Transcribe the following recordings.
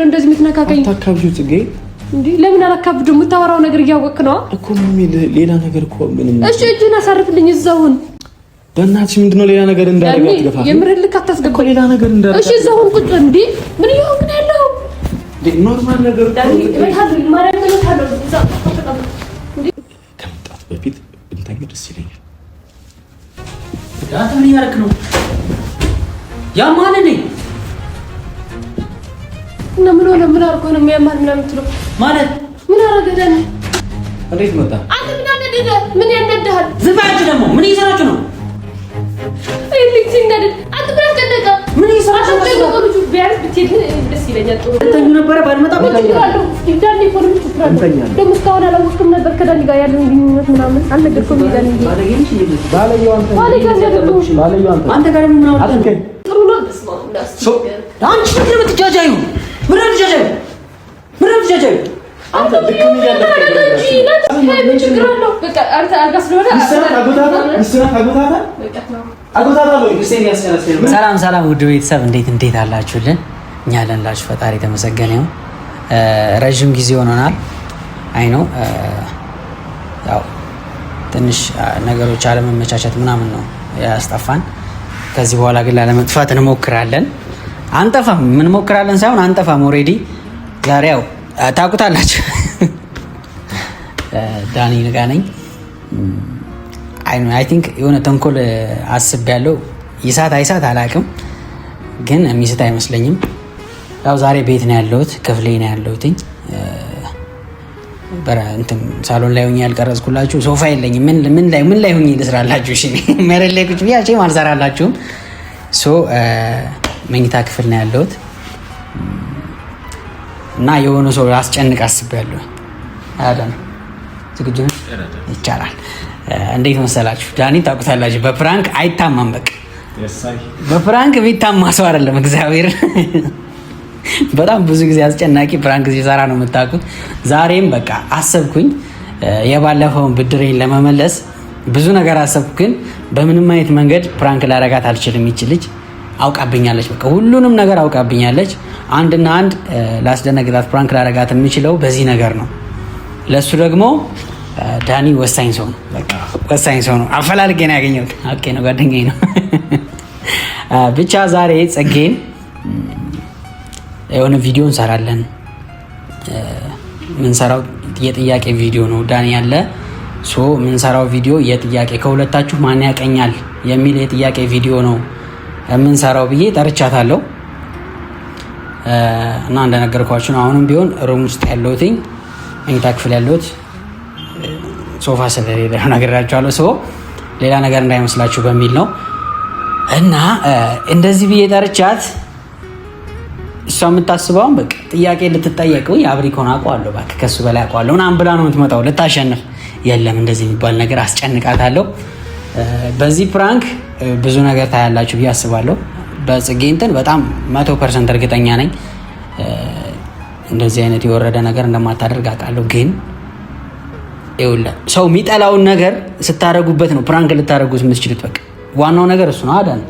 ነው እንደዚህ የምትነካከኝ? አታካብጁ ጽጌ። እንዴ ለምን አላካብጁ? የምታወራው ነገር እያወቅህ ነው እኮ ሌላ ነገር እኮ ምንም። እሺ እጅህን አሳርፍልኝ እዛውን። በእናትሽ ምንድነው ሌላ ነገር እንዳደረገ አትገፋ። የምርህ ልክ አታስገባ። ሌላ ነገር እንዳደረገ። እሺ እዛውን ቁጭ እንዴ ምን ይሆን ግን ያለው? ኖርማል ነገር ዳኒ እታድርግ ማለት ነው ታደርግ እዛ ተቀጣጣ። እንዴ ከመጣት በፊት ብንተኛ ደስ ይለኛል። ዳታ ምን ያረክ ነው? ያ ማን ነኝ? እና ምን አርጎ ነው የሚያማል ምናምን ትለው ማለት ምን አረገ ዳኒ? እንዴት መጣ? አንተ ምን አነደደ? ምን ያነደሃል? ዝባጅ ደግሞ ምን እየሰራችሁ ነው? አይ ልጅ እንደደ አንተ ምን አስጨነቀ? ምን እየሰራችሁ ነው? ልጅ ቢያንስ ብትሄድ ደስ ይለኛል። ተኙ ነበር ባልመጣ በቃለሁ። ዳኒ ፎርም ትፍራለህ። ደግሞ እስካሁን አላወቅኩም ነበር ከዳኒ ጋር ያለውን ግንኙነት ምናምን አልነገርኩም። ዳኒ ባለየው አንተ ጋር ምን ነው አትከኝ ጥሩ ነው። ተስማሙ እንዳስቸገር አንቺ ምን የምትጃጃዩ? ምን የምትጃጃዩ? ምን የምትጃጃዩ? አንተ ልክም ምን ችግር አለው? በቃ አንተ አልጋ ስለሆነ ሰላም ውድ ቤተሰብ እንዴት አላችሁልን? እኛ አለንላችሁ። ፈጣሪ የተመሰገነ ይሁን። ረጅም ጊዜ ሆኖናል። አይ ነው ያው ትንሽ ነገሮች አለመመቻቸት ምናምን ነው ያስጠፋን። ከዚህ በኋላ ግን ላለመጥፋት እንሞክራለን። አንጠፋም። ምን ሞክራለን ሳይሆን አንጠፋም። ኦሬዲ ዛሬ ያው ታውቁታላችሁ ዳኒ ንጋ ነኝ። አይ ቲንክ የሆነ ተንኮል አስቤያለሁ። ይሳት አይሳት አላውቅም፣ ግን የሚስት አይመስለኝም። ያው ዛሬ ቤት ነው ያለሁት፣ ክፍሌ ነው ያለሁት። እንትን ሳሎን ላይ ሆኜ ያልቀረጽኩላችሁ ሶፋ የለኝም። ምን ላይ ሆኜ ልስራላችሁ? እሺ መሬት ላይ ቁጭ ብዬ አልሰራላችሁም። መኝታ ክፍል ነው ያለሁት እና የሆነ ሰው አስጨንቅ አስቤያለሁ። አይደል? ዝግጁ ነህ? ይቻላል። እንዴት መሰላችሁ? ዳኒ ታውቁታላችሁ፣ በፕራንክ አይታማም። በቃ በፕራንክ ቢታማ ሰው አይደለም። እግዚአብሔር በጣም ብዙ ጊዜ አስጨናቂ ፕራንክ ሲሰራ ነው የምታውቁት። ዛሬም በቃ አሰብኩኝ የባለፈውን ብድሬን ለመመለስ ብዙ ነገር አሰብኩ፣ ግን በምንም አይነት መንገድ ፕራንክ ላረጋት አልችልም። ይች ልጅ አውቃብኛለች፣ በቃ ሁሉንም ነገር አውቃብኛለች። አንድና አንድ ላስደነግጣት ፕራንክ ላረጋት የምችለው በዚህ ነገር ነው። ለሱ ደግሞ ዳኒ ወሳኝ ሰው ነው። በቃ ወሳኝ ሰው ነው። አፈላልጌ ነው ያገኘሁት። ኦኬ ነው፣ ጓደኛዬ ነው። ብቻ ዛሬ ጽጌን የሆነ ቪዲዮ እንሰራለን። ምንሰራው የጥያቄ ቪዲዮ ነው። ዳኒ ያለ ምንሰራው ቪዲዮ የጥያቄ ከሁለታችሁ ማን ያቀኛል የሚል የጥያቄ ቪዲዮ ነው የምንሰራው ብዬ ጠርቻታለሁ። እና እንደነገርኳችሁ አሁንም ቢሆን ሩም ውስጥ ያለሁት መኝታ ክፍል ያለሁት ሶፋ ስለሌለ ነግራችኋለሁ። ሌላ ነገር እንዳይመስላችሁ በሚል ነው። እና እንደዚህ ብዬ ጠርቻት እሷ የምታስበውን በቃ ጥያቄ ልትጠየቀው የአብሪኮን አውቀዋለሁ፣ እባክህ ከሱ በላይ አውቀዋለሁ ምናምን ብላ ነው የምትመጣው ልታሸንፍ። የለም እንደዚህ የሚባል ነገር አስጨንቃታለሁ። በዚህ ፕራንክ ብዙ ነገር ታያላችሁ ብዬ አስባለሁ። በጽጌ እንትን በጣም 100% እርግጠኛ ነኝ እንደዚህ አይነት የወረደ ነገር እንደማታደርግ አውቃለሁ። ግን ይኸውልህ ሰው የሚጠላውን ነገር ስታደርጉበት ነው ፕራንክ ልታደርጉት የምትችሉት። በቃ ዋናው ነገር እሱ ነው አይደል?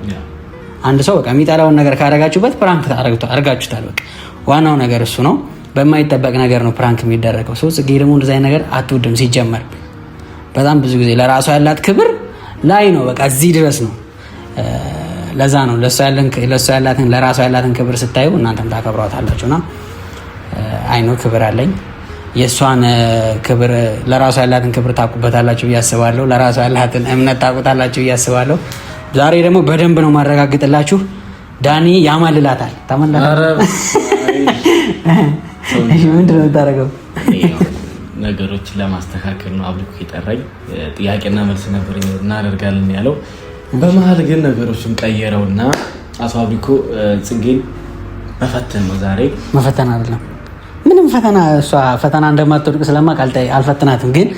አንድ ሰው በቃ የሚጠላውን ነገር ካደረጋችሁበት ፕራንክ አድርጋችሁታል። በቃ ዋናው ነገር እሱ ነው። በማይጠበቅ ነገር ነው ፕራንክ የሚደረገው። ሰው ጽጌ ደግሞ እንደዚህ አይነት ነገር አትወድም። ሲጀመር በጣም ብዙ ጊዜ ለራሷ ያላት ክብር ላይ ነው። በቃ እዚህ ድረስ ነው። ለዛ ነው ለራሷ ያላትን ክብር ስታዩ እናንተም ታከብሯታላችሁና አይኖ ክብር አለኝ። የእሷን ክብር ለራሷ ያላትን ክብር ታውቁበታላችሁ ብዬ አስባለሁ። ለራሷ ያላትን እምነት ታውቁታላችሁ ብዬ አስባለሁ። ዛሬ ደግሞ በደንብ ነው ማረጋግጥላችሁ። ዳኒ ያማልላታል። ምንድን ነው የምታደርገው? ነገሮችን ለማስተካከል ነው አብሪኮ የጠራኝ። ጥያቄና መልስ ነበር እናደርጋለን ያለው። በመሀል ግን ነገሮችን ቀየረውና አቶ አብሪኮ ጽጌን መፈተን ነው ዛሬ። መፈተን አይደለም ምንም ፈተና። እሷ ፈተና እንደማትወድቅ ስለማውቅ አልፈትናትም። ግን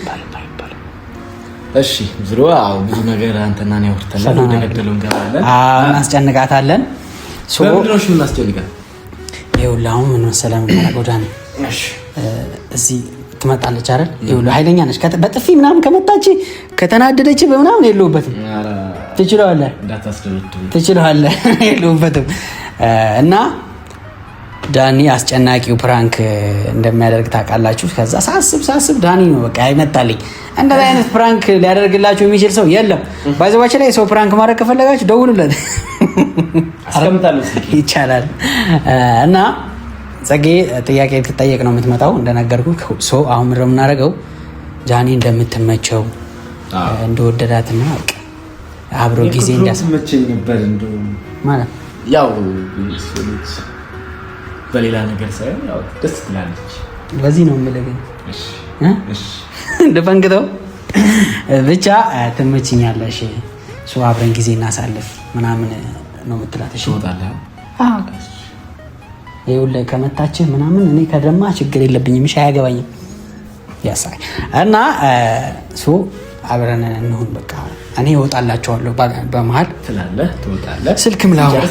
እሺ ዝሮ ብዙ ነገር አንተና ነው ያወርተናል። እንደገደለው እንገባለን፣ እናስጨንቃታለን። በምንድነው እሺ እናስጨንቃት? ይኸውልህ ምን መሰለህ የምናደርገው ዳኒ፣ እዚህ ትመጣለች አይደል? ይኸውልህ ኃይለኛ ነች። በጥፊ ምናምን ከመጣች ከተናደደች በምናምን የለውበትም። ትችለዋለህ፣ የለውበትም። እና ዳኒ አስጨናቂው ፕራንክ እንደሚያደርግ ታውቃላችሁ። ከዛ ሳስብ ዳኒ ነው በቃ ይመጣልኝ። እንደዛ አይነት ፕራንክ ሊያደርግላችሁ የሚችል ሰው የለም። ባይዘባችሁ ላይ ሰው ፕራንክ ማድረግ ከፈለጋችሁ ደውሉለት፣ ይቻላል። እና ጸጌ ጥያቄ ልትጠየቅ ነው የምትመጣው እንደነገርኩ። አሁን ምንድን ነው የምናደርገው? ጃኒ እንደምትመቸው እንደወደዳትና አብሮ ጊዜ እንዳስመቸኝ ነበር ማለት ያው በሌላ ነገር ሳይሆን ያው ደስ ትላለች። በዚህ ነው የምልህ። ግን እንደፈንግተው ብቻ ትመችኛለሽ፣ አብረን ጊዜ እናሳልፍ ምናምን ነው የምትላት። እሺ ይኸውልህ ከመታችህ ምናምን እኔ ከደማ ችግር የለብኝም። እሺ አያገባኝም። ያሳይ እና አብረን እንሁን በቃ። እኔ እወጣላችኋለሁ በመሀል ትላለህ፣ ትወጣለህ፣ ስልክም ላውራ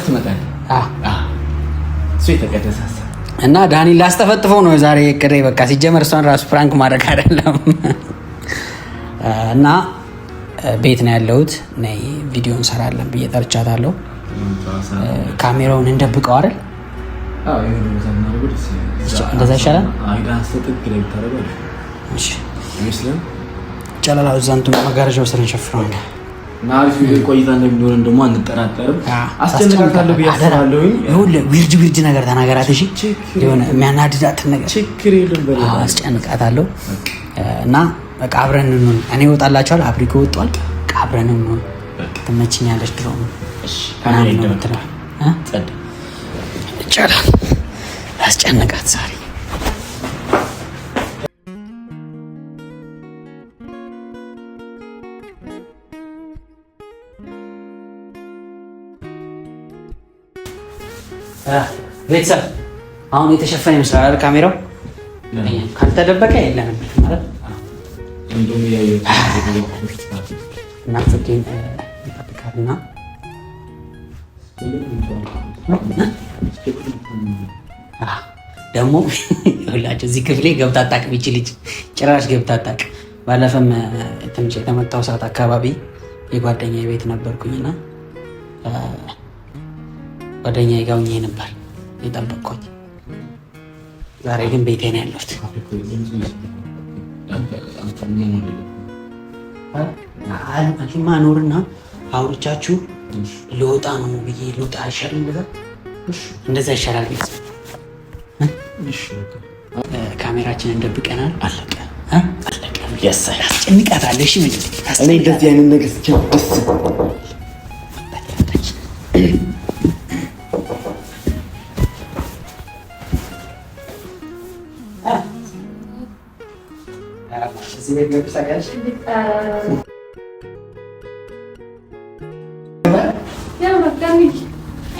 እና ዳኒ ላስጠፈጥፈው ነው ዛሬ እቅዴ። በቃ ሲጀመር እሷን ራሱ ፕራንክ ማድረግ አይደለም። እና ቤት ነው ያለሁት። ነይ ቪዲዮ እንሰራለን ብዬ ጠርቻታለሁ። ካሜራውን እንደብቀው አይደል? እንደዛ ይሻላል። ጨለላው ዛንቱ መጋረጃው ስር እንሸፍነው ናሪፍ ቆይታ እንደሚኖረን ደግሞ አንጠራጠርም። አስጨንቃታለሁ ብዬ አስባለሁ። ዊርድ ነገር ተናገራት። እሺ የሆነ የሚያናድዳትን ነገር ችግር የለም አስጨንቃታለሁ። እና በቃ አብረን እንሁን። እኔ እወጣላችኋለሁ፣ አብሪኮ ወጥቷል። አብረን እንሁን። ትመችኛለች። ድሮ ይቻላል። አስጨንቃት ዛሬ ቤተሰብ አሁን የተሸፈነ ይመስላል ካሜራው። ካልተደበቀ የለንም ማለት እና ፍቅሬን ይጠብቃልና ደግሞ ሁላችሁ እዚህ ክፍሌ ገብታ አታውቅም። ይቺ ልጅ ጭራሽ ገብታ አታውቅም። ባለፈም ትንሽ የተመታው ሰዓት አካባቢ የጓደኛዬ ቤት ነበርኩኝና ጓደኛዬ ጋር ሆኜ ነበር የጠበቅኩት። ዛሬ ግን ቤቴ ነው ያለሁት። ማኖርና አውርቻችሁ ልወጣ ነው ብዬ ልውጣ አይሻልም? እንደዛ ይሻላል። ቤት ካሜራችንን ደብቀናል። አለቀ። ያስጨንቃታለሽ። እኔ እንደዚህ አይነት ነገር ደስ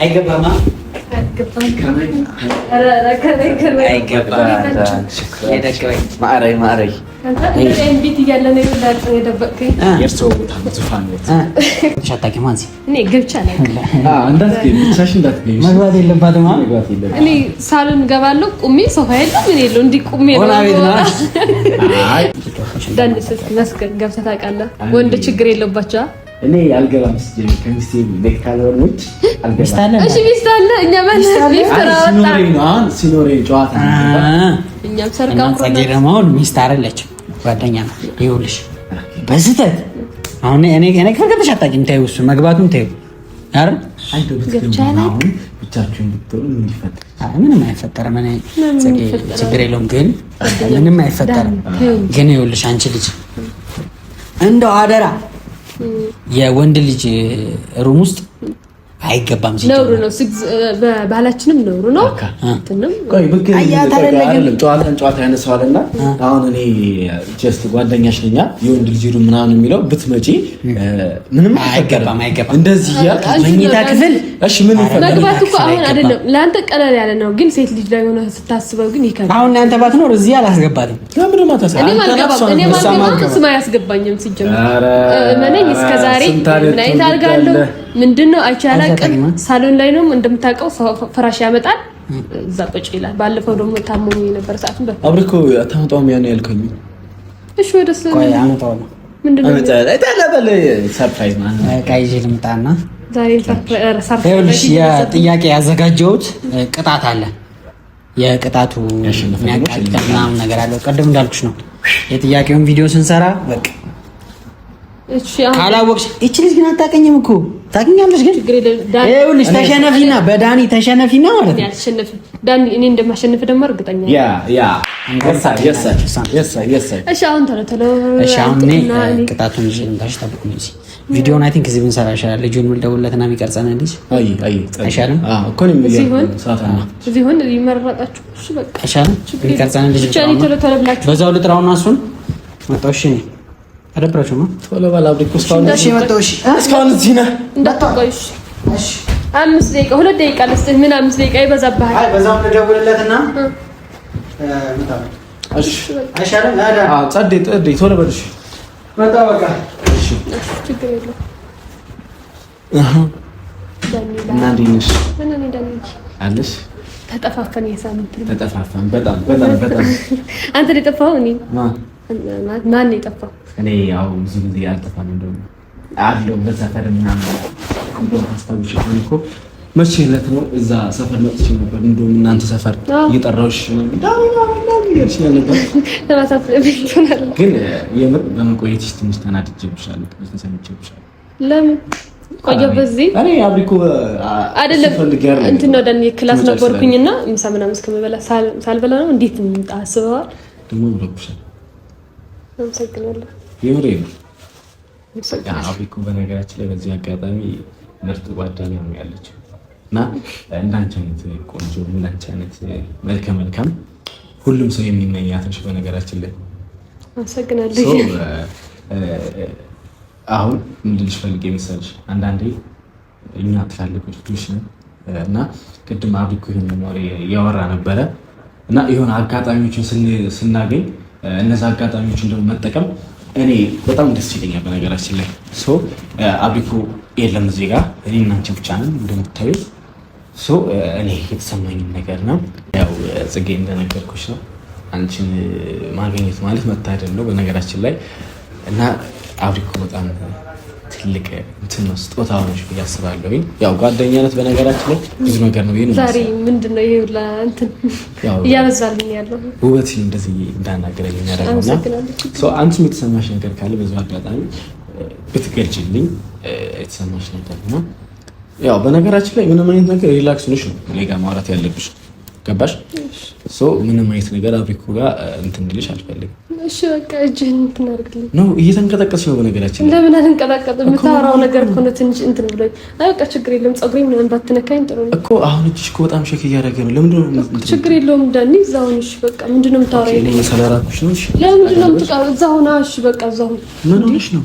አይገባማ ቤት እያለ ነው የደበቅከኝ። መግባት የለባትም። እኔ ሳሎን ገባለሁ ቁሜ ሶፋ የለም ምን የለው እንዲህ ቁሜ መስገን ገብተህ ታውቃለህ? ወንድ ችግር የለባቸዋ። እኔ አልገባም። ከሚስቴ ቤት ካልሆነች አልገባም። እሺ ሚስት አለ። እኛ ሲኖረኝ ጨዋታ እኛም ሰርቃም ደግሞ ሚስት አይደለችም ጓደኛ ነው። ይኸውልሽ በስተት አሁን እኔ ከገብተሽ አታውቂም። ተይው እሱ መግባቱን ተይው አይደል? ብቻችሁን ብትሆኑ ምን ይፈጠራል? ምንም አይፈጠርም። እኔ ችግር የለውም ግን ምንም አይፈጠርም። ግን ይኸውልሽ አንቺ ልጅ እንደው አደራ የወንድ ልጅ ሩም ውስጥ አይገባም። ነውሩ ነው። ባህላችንም ነውሩ ነው። ጨዋታ ያነሳዋልና አሁን እኔ ጀስት ጓደኛሽ ነኝ የወንድ ልጅ ሩም ምናምን የሚለው ብትመጪ ምንም አይገባም። እንደዚህ መኝታ ክፍል እሺ ምን መግባት እኮ አሁን አይደለም ለአንተ ቀለል ያለ ነው፣ ግን ሴት ልጅ ላይ ሆነ ስታስበው ግን ይከብዳል። አሁን አንተ ባትኖር እዚህ አላስገባትም። እኔ ማልገባም ስማ ያስገባኝም ሲጀምር እመነኝ። እስከዛሬ ምን አይነት አድርጋለሁ ምንድነው አይቻላቅም። ሳሎን ላይ ነው እንደምታውቀው ፍራሽ ያመጣል እዛ ቁጭ ይላል። ባለፈው ደግሞ ታመሙ የነበር ሰዓቱን አብሪኮ አታመጣውም ያን ያልከኝ። እሺ ወደስ ቆይ አመጣው ነው ምንድነው አይታለበለ ሰርፕራይዝ ማለት ነው። ቃይጂ ልምጣና ዛሬ ሰርፕራይዝ የጥያቄ ያዘጋጀሁት ቅጣት አለ። የቅጣቱ የሚያቃጥል ምናምን ነገር አለው። ቅድም እንዳልኩሽ ነው የጥያቄውን ቪዲዮ ስንሰራ በቃ ካላወቅሽ እቺ ልጅ ግን አታውቅኝም እኮ ታውቅኛለሽ። ግን ይኸውልሽ ተሸነፊና በዳኒ ተሸነፊና ማለት ነው። አልሸነፍም ዳኒ እኔ እንደማሸነፍ ደግሞ እርግጠኛ ነኝ። እሺ አሁን ተለተለ እሺ አሁን ቅጣቱን ይዤ ልምጣሽ። ጠብቁኝ። እዚህ ቪዲዮውን አይ ቲንክ እዚህ ብንሰራ ይሻላል። ልጁን ልደውልለትና የሚቀርጸን ልጅ አይሻልም እኮ ነው እዚህ ሆን ይመረጣችሁ። እሺ በቃ አይሻልም የሚቀርጸን ልጅ በዛው ልጥራውና እሱን መጣው። እሺ አደብራችሁ ነው ቶሎ ባላ አብሪኮ እስካሁን እሺ መጣው። እሺ እስካሁን እዚህ ነህ እንዳትቆይሽ። እሺ 5 ደቂቃ 2 ደቂቃ ልስጥህ። ምን 5 ደቂቃ ይበዛብሃል። አይ በዛው ልደውልለትና መጣው። እሺ አይሻልም? አዎ ጸዴ ቶሎ በልሽ መጣ በቃ። እሺ ችግር የለም። እና እንዴት ነሽ? አለሽ? ተጠፋፈን የሳምንት ተጠፋፈን በጣም አንተ የጠፋኸው እኔ ማን የጠፋው? እኔ ያው ብዙ ጊዜ አልጠፋም እንደውም አለው በሰፈር ምናምን እንደውም አስታውሽ እኮ መቼ ዕለት ነው እዛ ሰፈር መጥቼ ነበር። እንደውም እናንተ ሰፈር እየጠራሁሽ ግን የምር በመቆየትሽ ትንሽ ተናድጄብሻለሁ። ለምን ቆየሁ? በዚህ እኔ አብሪኮ አይደለም እንትን ነው ደን ክላስ ነበርኩኝና ምሳ ምናምን እስከምበላ ሳልበላ ነው። እንዴት አስበዋል ደግሞ ብሎብሻል። አመሰግናለሁ። የምሬ ነው። አብሪኮ በነገራችን ላይ በዚህ አጋጣሚ ምርጥ ጓደኛ ነው ያለችው እና እንዳንቺ አይነት ቆንጆ እንዳንቺ አይነት መልከ መልካም ሁሉም ሰው የሚመኛት ነሽ። በነገራችን ላይ አመሰግናለሁ። አሁን ምንድን ልሽ ፈልጌ መሰለሽ አንዳንዴ እኛ ትላልቆች ልጆች ነን እና ቅድም አብሪኮ ይሄን ነው ያወራ ነበረ እና የሆነ አጋጣሚዎችን ስናገኝ እነዛ አጋጣሚዎችን ደግሞ መጠቀም እኔ በጣም ደስ ይለኛል። በነገራችን ላይ አብሪኮ የለም እዚህ ጋር እኔ እና አንቺ ብቻ ነን እንደምታዩት። እኔ የተሰማኝ ነገር ነው ያው ጽጌ እንደነገርኩሽ ነው። አንቺን ማግኘት ማለት መታደል ነው በነገራችን ላይ እና አብሪኮ በጣም ትልቅ እንትን ነው ስጦታ ሆነሽ ብዬ አስባለሁ። ያው ጓደኛነት በነገራችን ላይ ብዙ ነገር ነው። ዛሬ ምንድነው ይሄ ሁላ እንትን እያበዛልኝ ያለው ውበት እንደዚህ እንዳናገረኝ ያደርጋልና አንቺ የምትሰማሽ ነገር ካለ በዛው አጋጣሚ ብትገልጪልኝ የተሰማሽ ነገር ነው። ያው በነገራችን ላይ ምንም አይነት ነገር ሪላክስ ነሽ ነው እኔ ጋር ማውራት ያለብሽ ገባሽ? ምንም አይነት ነገር አብሪኮ ጋር እንትን እንድልሽ አልፈልግም። እሺ በቃ እጅህን እንትን አድርግልኝ ነው። እየተንቀጠቀስሽ ነው በነገራችን ላይ። ለምን አልንቀጠቀጥም? የምታወራው ነገር እኮ ነው ትንሽ እንትን ብሎኝ። አይ በቃ ችግር የለም። ፀጉሬ ምናምን ባትነካኝ ጥሩ ነው እኮ። አሁን እጅሽ እኮ በጣም ሼክ እያደረገ ነው። ለምንድን ነው? ችግር የለውም ዳኒ፣ እዛው ነሽ በቃ። ምንድን ነው የምታወራው? እኔ ሰላራኩሽ ነው። እሺ ለምንድን ነው የምትቀረው? እዛው ና። እሺ በቃ እዛው። ምን ሆነሽ ነው?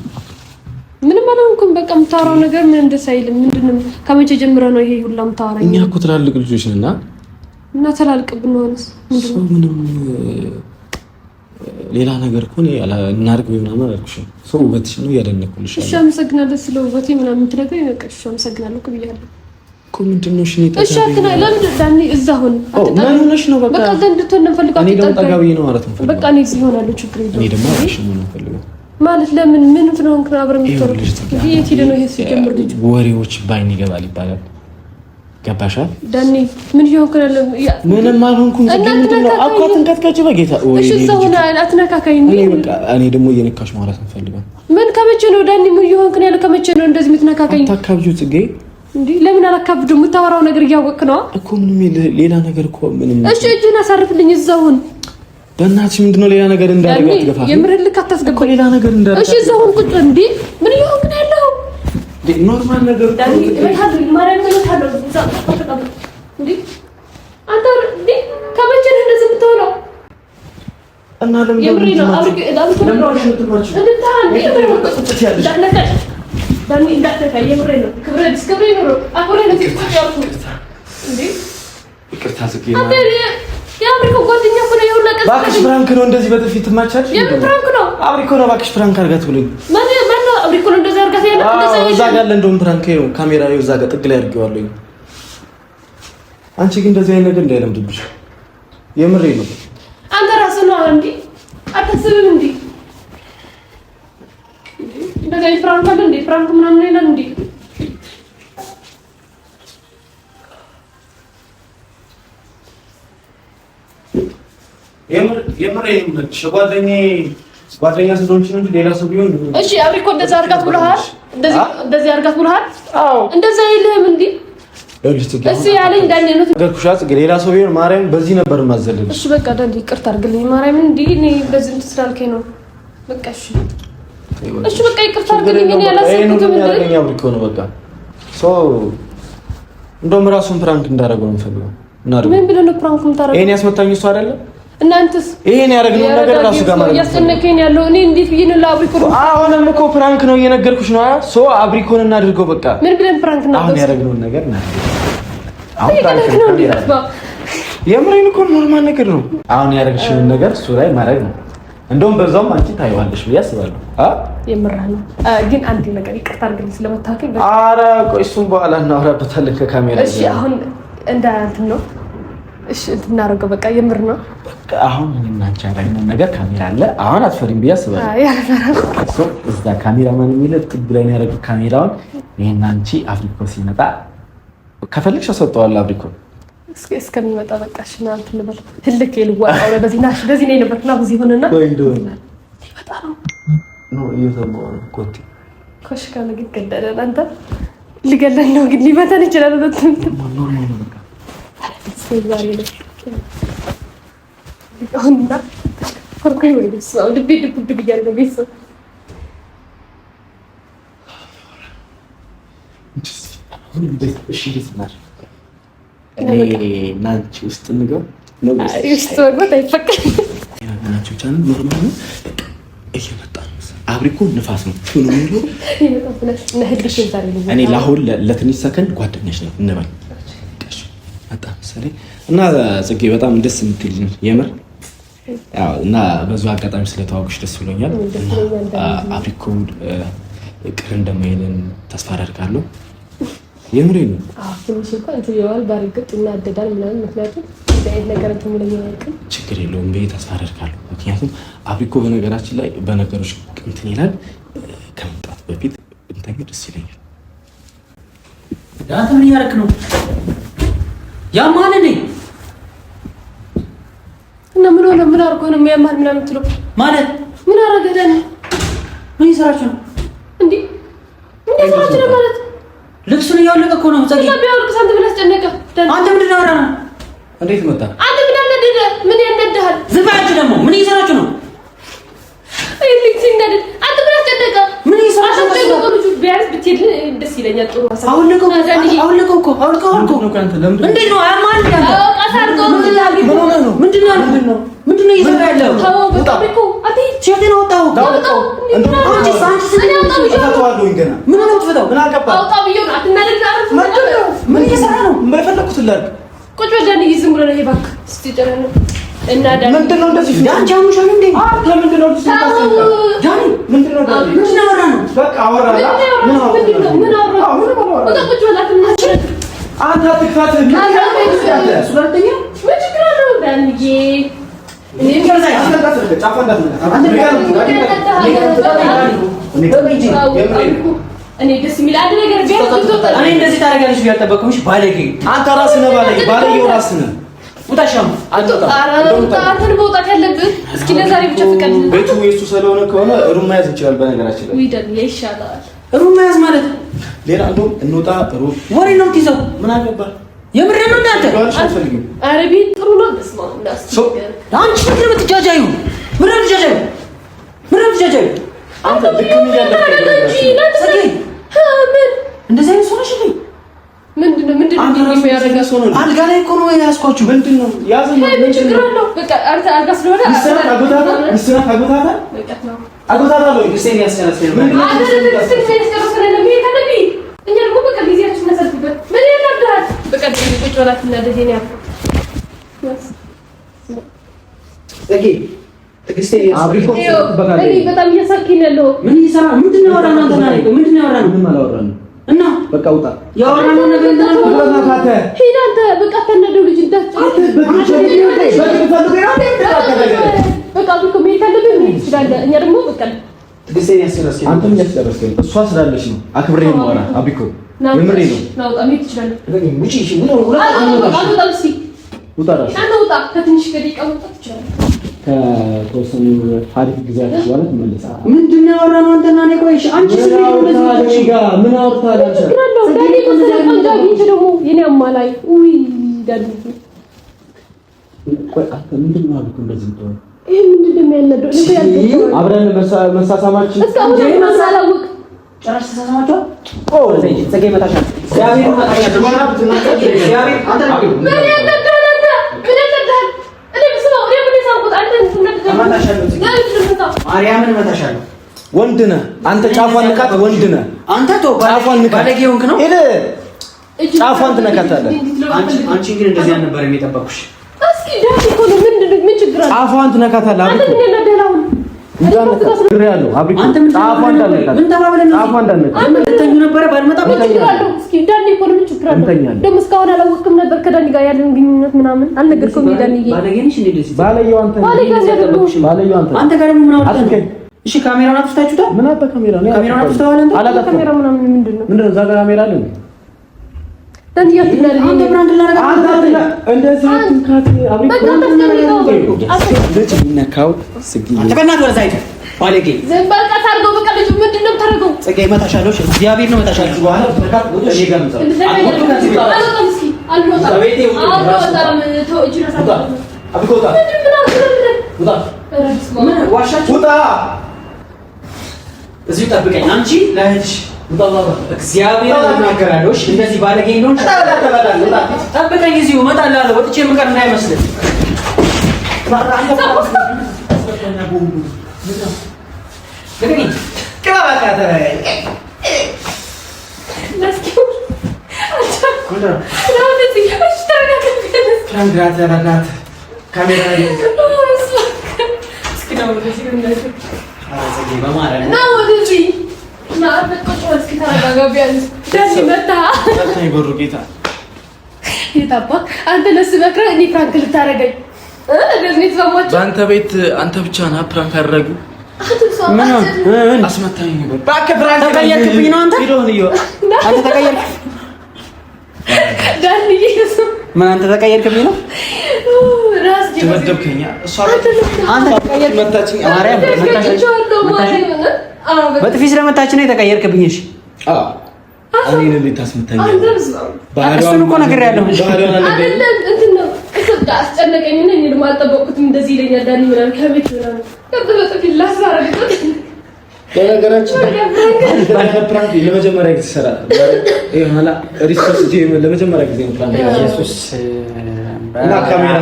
ምንም አላልኩም። በቃ የምታወራው ነገር ምን ደስ አይልም። ምንድን ነው? ከመቼ ጀምረህ ነው ይሄ ሁላ የምታወራኝ? እኛ እኮ ትላልቅ ልጆች ነን እና ተላልቅ ብንሆንስ ምንም ሌላ ነገር እኮ ነው እናድርግ ወይ ምናምን አላልኩሽም። ውበትሽ ነው እያደነኩልሽ። እሺ አመሰግናለሁ። ስለ ውበቴ ምናምን ትነግረኝ በቃ እሺ አመሰግናለሁ እኮ ብያለሁ እኮ። ምንድን ነው? እሺ አትና ለምን ዳኒ እዛ ሆነ ምን ሆነሽ ነው? በቃ እዛ እንድትሆን ነው የምፈልገው። እኔ ደግሞ ጠጋቢ ነው ማለት ነው። በቃ እኔ እዚህ ሆናለሁ ችግር የለውም። እኔ ደግሞ አብረሽ ነው የምፈልገው ማለት ለምን ምን ትሆን ከና አብረን የምትወሩ የት ሄደ ነው ይሄ ሲጀምር ልጅ ወሬዎች ባይን ይገባል ይባላል። ገባሻ ዳኒ? ምን ይሆንከለ? ምንም አልሆንኩም። ምንድን ነው አቋትን ከትከጭ በጌታ ወይ እሺ ሰውና አትነካካኝ። እኔ ደግሞ እየነካሽ ማለት እንፈልጋለን። ምን ከመቼ ነው ዳኒ? ምን ይሆንከለ? ያለ ከመቼ ነው እንደዚህ የምትነካካኝ? አታካብጂው ጽጌ። እንዴ ለምን አላካብዱ? የምታወራው ነገር እያወቅህ ነው እኮ። ምንም ሌላ ነገር እኮ ምንም። እሺ እጅህን አሳርፍልኝ እዛውን። በእናትሽ ምንድን ነው ሌላ ነገር እንዳደረገ አትገፋ። የምርልክ አታስገባ እኮ ሌላ ነገር እንዳደረገ። እሺ እዛውን ቁጭ። እንዴ ምን ይሆንከለ ያለው? ኖርማል ነገር ዳኒ በታድሪ ማረም ተለታለው እንዴ አንተ እንዴ ከመቼ ነው እንደዚህ የምትሆነው? እና ለምን ነው አብሪክ ዳኒ እንዳትነካ የምሬ ነው። ክብሬ ነው አኩሬ ነው ትቆጫው እንዴ ይቅርታ ዝግ አንተ የአብሪኮ ጓደኛ እኮ ነው። ይሁን ለቀስ ባክሽ ፍራንክ ነው እንደዚህ በጥፊት ማቻች የምን ፍራንክ ነው? አብሪኮ ነው ባክሽ ፍራንክ አድርጋት ብሎኝ ማን ነው አብሪኮ ነው እንደዚህ አድርጋት ያለ እንደዚህ እዛ ጋር እንደውም ፍራንክ ነው ካሜራ ነው እዛ ጋር ጥግ ላይ አድርጌዋለሁ። አንቺ ግን እንደዚህ አይነት ነገር እንዳይለምድብሽ የምሬ ነው። አንተ ራስህ ነው እንዴ አታስብም እንዴ? እንደዚህ ፍራንክ አለ እንዴ? ፍራንክ ምናምን ይላል እንዴ? ጓደኛ ስለሆንሽ ነው እንጂ ሌላ ሰው ቢሆን እሺ። አብሪኮ እንደዛ አድርጋት ብለሃል? እንደዚህ አድርጋት ብለሃል? አዎ። እንደዛ አይልህም እንዴ? እሺ ያለኝ ዳኒ ነው ተገርኩሻት። ሌላ ሰው ቢሆን ማርያም በዚህ ነበር ማዘለልሽ። እሺ በቃ ዳኒ ይቅርታ አድርግልኝ ማርያም። እንዴ እኔ በዚህ እንትን ስላልከኝ ነው። በቃ እሺ እሺ በቃ ይቅርታ አድርግልኝ። እኔ ያላሰብኩት ምን ያደርገኛ አብሪኮ ነው በቃ እንደውም ራሱን ፕራንክ እንዳደረገው ነው የምፈልገው። ምን ብለህ ነው ፕራንክ የምታደርገው? ይሄን ያስመታኝ እሱ አይደለ? እናንተስ ይሄን ያደረግነው ነገር ራሱ ጋር ማለት ነው ያስጨነቀኝ ያለው እኔ እንዴት ብዬ ነው ለአብሪኮ? አሁንም እኮ ፕራንክ ነው እየነገርኩሽ ነው። አብሪኮን እናድርገው በቃ። ምን ብለን ፕራንክ ነው? አሁን ያደረግነውን ነገር ነው። አሁን ፕራንክ ነው እንዴ? የምሬን እኮ ኖርማል ነገር ነው። አሁን ያደረግሽውን ነገር እሱ ላይ ማድረግ ነው። እንደውም በዛውም አንቺ ታይዋለሽ ብዬ አስባለሁ። የምራህ ነው ግን አንድ ነገር ይቅርታ አድርግልኝ ስለመታከኝ። ኧረ ቆይ እሱን በኋላ እናወራበታለን ከካሜራ። እሺ አሁን እንትን ነው። እሺ እንትን እናደርገው በቃ። የምር ነው በቃ። አሁን እኔና አንቺ ያደረግነው ነገር ካሜራ አለ። አሁን አትፈሪም ብዬ አስባለሁ። እዛ ካሜራማን የሚለው ጥግ ላይ ነው ያደረገው ካሜራውን። ይሄን አንቺ አብሪኮ ሲመጣ ከፈልግሽ አሰጠዋለሁ አብሪኮ እስከሚመጣ በቃ እሺ ና እንትን ልበል። ትልቅ የልዋጣው በዚህ ናሽ በዚህ ነው የነበርኩና በዚህ ሆነና ይመጣ ነው እየሰማሁ ነው። ኮቲ ኮሽ ካለ ግን ገደለን አንተ ሊገለን ነው ግን ሊመታን ይችላል። ኖርማል ነው በቃ ዛሬ ነው ቢሆንና ኮርኮይ ወይ ደስ ነው ድብ ድብ ይያል ነው ቢስ እሺ ዲስማር ናንቺ ውስጥ እንገባ ነው ውስጥ ወርበት አይፈቀድም። ናንቺ ቻን ኖርማል ነው እየመጣ ነው። አብሪኮ ንፋስ ነው ነው ነው ይመጣብናል። ነህልሽ ዛሬ ነው እኔ ለአሁን ለትንሽ ሰከንድ ጓደኛሽ ነው እንበል በጣም ሰሪ እና ጽጌ በጣም ደስ የምትል የምር ያው እና በዙ አጋጣሚ ስለተዋወቅሽ ደስ ብሎኛል። አብሪኮ ቅር እንደማይለን ተስፋ አደርጋለሁ። የምሬ ነው። ትንሽ እንኳን እንትን ይዋል ባርግጥ እና አደዳል ምናምን ምክንያቱም እንደዚህ ነገር እንትን ሙሉ ያውቃል። ችግር የለውም ብዬ ተስፋ አደርጋለሁ። ምክንያቱም አብሪኮ በነገራችን ላይ በነገሮች እንትን ይላል። ከመምጣት በፊት እንትን ደስ ይለኛል። ዳንተ ምን ያረክ ነው? ያማን ነኝ እና ምን ሆነ? ምን አርጎ ነው የሚያማን ምናምን ትለው ማለት ምን አረገደን? ምን ይሰራችሁ ነው እንዴ? ምን ይሰራችሁ ነው ማለት ልብሱን እያወለቀ እኮ ነው። ጸጊ ቢያወልቅ ሳንተ ብለህ አስጨነቀ። አንተ ምንድን ነው ያወራነው? እንዴት መጣ? አንተ ምን ያነደደ? ምን ያነደሃል? ዝም በይ አንቺ ደግሞ ምን እየሰራችሁ ነው? አይ ልጅ እንደደ አንተ ምን አስጨነቀ? ምን እየሰራችሁ ነው? ልጁ ቢያንስ ብትሄድ ደስ ይለኛል። ጥሩ ሀሳብ አውልቀው እኮ እንዴት ነው አማን ያለው? አቃሳርገው ምንድን ነው እየሰራ ያለው? ታውቁ አቲ ቸቴን አውጣው አንቺ ሳንቺ ስለተዋለው ይገና ምን ነው ትፈታው? ምን አቀባ አውጣው ብዬው አትናደድ። ምን እየሰራ ነው? የማይፈለኩት ላድርግ ቁጭ ወደን ይዝም ብሎ ነው ይባክ ስትጨረነ እና ዳኒ ምንድን ነው እንደዚህ ዳንቺ አሙሻል እንዴ? አንተ ምንድን ነው እንደዚህ ታስቀምጣ? ዳኒ ምንድን ነው ዳኒ ምን ነው በቃ አወራላ ምን አወራ ወጣ ቁጭ ወላ ትናደድ አንተ አትክፋት ምን ያለ ሱራተኛ ምን ችግር አለው ዳኒዬ? እኔ ከዛይ አስቀጣት ጫፋ እንዳትመጣ አንተ እኔ ደስ የሚል አንድ ነገር ቢያስ እኔ እንደዚህ ታደርጋለሽ ቢያልጠበቅኩሽ ባለጌ አንተ ራስህ ነህ ባለጌው ራስህ ነህ። ውጣሻም አንተ መውጣት ያለብህ እስኪ ለዛሬ ብቻ ፍቀድ። ቤቱ የሱ ስለሆነ ከሆነ ሩም መያዝ ይችላል። በነገራችን ላይ ይደል ይሻላል። ሩም መያዝ ማለት ሌላ እንደውም እንውጣ ሩም ወሬ ነው ትይዘው ምን አገባ የምር ነው እንዳንተ አረቢ ጥሩ ነው። ደስማ እንዳስገር አንቺ ምን የምትጃጃዩ ምን የምትጃጃዩ ምን የምትጃጃዩ አንተ ልክም ያለሽ ምን እንደዚህ አይነት ሆነሽ ነው? ምንድነው የሚያደርገው? ሰው ነው አልጋ ላይ እኮ ነው ያስኳችሁ። ምንድነው ያዘኝ? ምን ችግር አለው? በቃ አንተ አልጋ ስለሆነ አጎታታ ነው ጊዜን ያስጨረሰኝ ምን እኛ ደግሞ በቃ ጊዜያችን እናሳልፍበት። ምን ያደርጋል? በቃ ቁጭ ብላት እና ደህና ያው እሺ ትግስቴ አብሪኮ በጣም እያሳልከኝ ያለው ምን ይሰራ? ምንድነው ያወራነው? አንተ ማለት ምንድነው ያወራነው? ምን አላወራንም እና በቃ ውጣ። ያወራነው ነገር እንደሆነ ታተ ሄዳ አንተ በቃ ተነደው ልጅ እንዳትጨርስ በቃ አብሪኮ ምን ካለብህ ምን ይችላል? እኛ ደግሞ በቃ ትግስቴ ያስጨረስከኝ አንተም ያስጨረስከኝ እሷ ስላለሽ ነው። አክብሬ ነው ማውራ አብሪኮ የምሬ ነው። ናውጣ ምን ይችላል? ውጪ እሺ ምን ነው ውጣ ውጣ ከትንሽ ከደቂቃ መውጣት ይችላል። ከተወሰኑ አሪፍ ጊዜያት በኋላ ትመለሳለህ። ምንድን ነው ያወራነው አንተና እኔ? ቆይሽ አንቺ ምን አውርታለህ? ዳኒ እኮ ስለ ቆንጆ አግኝቼ ደግሞ የኔ አማላይ ውይ ዳኒ ቆይ አንተ ምንድን ነው አልኩ እንደዚህ ነው ይሄ ምንድን ነው የሚያነደው? እኔ ያልኩት አብረን መሳሳማችን እስካሁን ማሳላውቅ ጭራሽ ተሳሳማችሁ? ለዚህ ጽጌ መታሻል። እግዚአብሔር መታሻል። አንተ ምን ማርያምን መታሻለሁ። ወንድ ነህ አንተ። ጫፏን ንካት። ወንድ ነህ አንተ። ጫፏን ንካት። ባለጌ ሆንክ ነው። ጫፏን ትነካታለህ። አንቺ ግን እንደዚህ አልነበረም የጠበኩሽ። እስኪ ዳኒ እኮ ነው። ምንድን ነው ምን ችግር አለ? ጫፏን ትነካታለህ። አንተ ምን ያናደላው? ያለው አብሪኮ ጫፏን እንዳነካት። ምን ተባብለን ጫፏን እንዳነካት። ልተኙ ነበረ ባልመጣ በተኛለሁ። እስኪ ዳኒ እኮ ነው። ምን ችግር አለ? ደግሞ እስካሁን አላወቅም ነበር ከዳኒ ጋር ያለን ግንኙነት ምናምን አልነገርኩም። ዳኒ ባለጌ ነሽ እንዴ? ደስ ባለየው አንተ አንተ ጋር ምን አውጥተህ? እሺ ካሜራውን አጥፍታችሁታል? ምን አባ ካሜራ ነው? ካሜራውን አጥፍተዋል እንዴ? አላጣ ካሜራ ምናምን ምንድነው? እዛ ጋር ካሜራ አለ እንዴ? ዳኒ ያትናል አንተ ብራንድ ላረጋ አንተ እንደዚህ አትንካት። አብሪኮ ልጅ ነካው ጽጌ አንተ በእናትህ ወደ ዛይት ባለጌ ዝም በል ቀስ አድርገው። በቃ ልጅ ምንድን ነው የምታደርገው? ጽጌ መታሻለሁ። እግዚአብሔር ነው መታሻለሁ። በኋላ ተካት እኔ ጋር ነው እዚሁ ጠብቀኝ። አንቺ ለእህትሽ እግዚአብሔር እናገራለሁ። እንደዚህ ባለጌ እንደሆነ ጠብቀኝ። እዚሁ እመጣልሃለሁ። ወጥቼ የምቀር እንዳይመስልህ። አንተ ለእሱ መክረህ እኔ ፕራንክ ልታደርገኝ በአንተ ቤት አንተ ብቻ ነህ ፕራንክ አደረጉ። ምን አስመታኝ ነበር። ተቀየርክብኝ ነው አንተ ተቀየርክ። ምን አንተ ተቀየርክብኝ ነው? ተመደብከኛ። እሷ አንተ ተቀየርክ። መታችኝ። ማርያም በጥፊ ስለመታች ነው የተቀየርክብኝ። እሺ እኔ ለምን ታስመታኝ? እሱን እኮ ነግሬያለሁ። አስጨነቀኝ እና እኔ ደግሞ አልጠበቅኩትም። እንደዚህ ይለኛል ዳኒ ምናምን ከቤት ምናምን ከበለጠ ላስራረግበት ለነገራችን ፕራንክ ለመጀመሪያ ጊዜ ሰራ ይሄና ሪስፖንስ ለመጀመሪያ ጊዜ ፕራንክ ኢየሱስ እና ካሜራ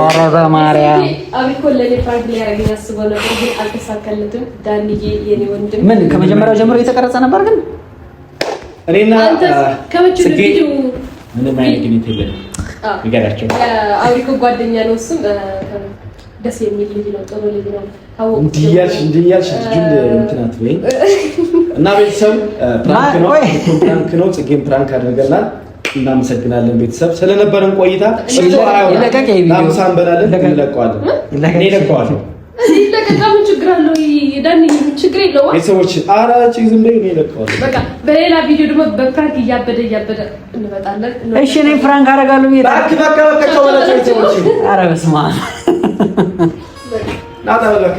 አረባ ማርያም አብሪኮ ለኔ ፕራንክ ሊያረጋኝ አስቦ ነበር፣ ግን አልተሳካለትም። ዳኒዬ የኔ ወንድም ምን ከመጀመሪያው ጀምሮ የተቀረጸ ነበር፣ ግን እኔና ከመቼው ቪዲዮ ምንም አይነት ግንኙነት የለንም። ይገራቸው አብሪኮ ጓደኛ ነው። እሱም ደስ የሚል ልጅ ነው፣ ጥሩ ልጅ ነው። እንዲያልሽ ልጁን እንትናት ወይ እና ቤተሰብ ፕራንክ ነው ጽጌም ፕራንክ አድርገናል። እናመሰግናለን ቤተሰብ ስለነበረን ቆይታ። ለምሳን በላለን እንለቀዋለን። እኔ እለቀዋለሁ። እዚህ ለቀጣም ችግር አለው ዳኒ፣ ችግር የለውም ቤተሰቦች። አራጭ ዝም ብሎ ነው እለቀዋለሁ። በቃ በሌላ ቪዲዮ ደግሞ በፕራንክ እያበደ እንመጣለን። እሺ እኔ ፕራንክ አደርጋለሁ። በቃ ተወላቸው ቤተሰቦች። ኧረ በስመ አብ ናታ በቃ